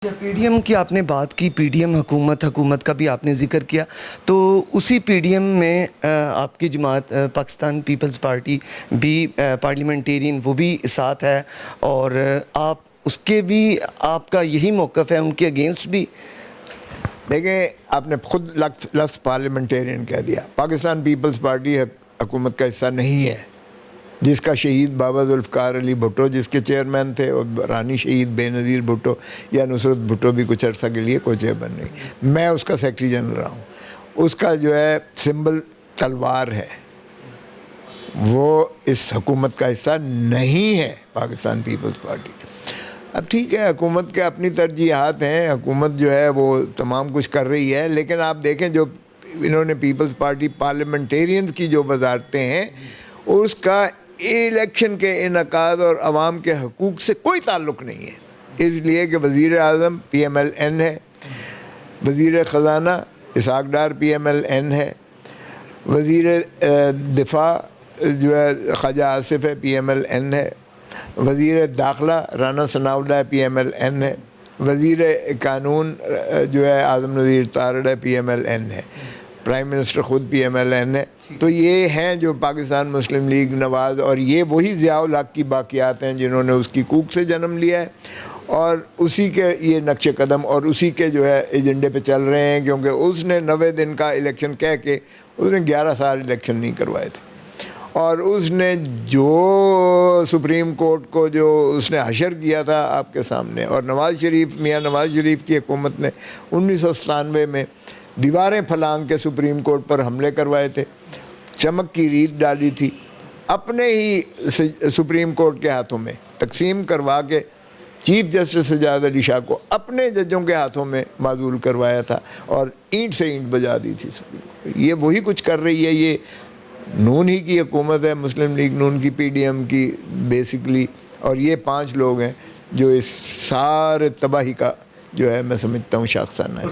P D M کی آپ نے بات کی، پی ڈی ایم حکومت کا بھی آپ نے ذکر کیا، تو اسی پی ڈی ایم میں آپ کی جماعت پاکستان پیپلز پارٹی بھی پارلیمنٹیرین وہ بھی ساتھ ہے، اور آپ اس کے بھی آپ کا یہی موقف ہے ان کے اگینسٹ بھی؟ دیکھیں، آپ نے خود لفظ پارلیمنٹیرین کہہ دیا۔ پاکستان پیپلز پارٹی حکومت کا حصہ نہیں ہے، جس کا شہید بابا ذوالفقار علی بھٹو جس کے چیئرمین تھے، اور رانی شہید بے نظیر بھٹو یا نصرت بھٹو بھی کچھ عرصہ کے لیے کوئی چیئرمین نہیں، میں اس کا سیکرٹری جنرل رہا ہوں۔ اس کا جو ہے سمبل تلوار ہے، وہ اس حکومت کا حصہ نہیں ہے پاکستان پیپلز پارٹی۔ اب ٹھیک ہے، حکومت کے اپنی ترجیحات ہیں، حکومت جو ہے وہ تمام کچھ کر رہی ہے، لیکن آپ دیکھیں جو انہوں نے پیپلز پارٹی پارلیمنٹیرینز کی جو وزارتیں ہیں، اس کا الیکشن کے انعقاد اور عوام کے حقوق سے کوئی تعلق نہیں ہے، اس لیے کہ وزیر اعظم پی ایم ایل این ہے، وزیر خزانہ Ishaq Dar P M L N ہے، وزیر دفاع جو ہے خواجہ آصف ہے پی ایم ایل این ہے، وزیر داخلہ Rana Sanaullah P M L N ہے، وزیر قانون جو ہے اعظم نذیر تارڑ ہے پی ایم ایل این ہے، پرائم منسٹر خود پی ایم ایل این ہے۔ تو یہ ہیں جو پاکستان مسلم لیگ نواز، اور یہ وہی ضیاء الحق کی باقیات ہیں جنہوں نے اس کی کوکھ سے جنم لیا ہے، اور اسی کے یہ نقش قدم اور اسی کے جو ہے ایجنڈے پہ چل رہے ہیں، کیونکہ اس نے 90 دن کا الیکشن کہہ کے اس نے 11 سال الیکشن نہیں کروائے تھے، اور اس نے جو سپریم کورٹ کو جو اس نے حشر کیا تھا آپ کے سامنے، اور میاں نواز شریف کی حکومت نے 1997 میں دیواریں پھلانگ کے سپریم کورٹ پر حملے کروائے تھے، چمک کی ریت ڈالی تھی، اپنے ہی سپریم کورٹ کے ہاتھوں میں تقسیم کروا کے چیف جسٹس سجاد علی شاہ کو اپنے ججوں کے ہاتھوں میں معزول کروایا تھا، اور اینٹ سے اینٹ بجا دی تھی سپریم کورٹ۔ یہ وہی کچھ کر رہی ہے، یہ نون ہی کی حکومت ہے، مسلم لیگ نون کی، پی ڈی ایم کی بیسکلی، اور یہ 5 لوگ ہیں جو اس سارے تباہی کا جو ہے میں سمجھتا ہوں شاخسانہ ہے۔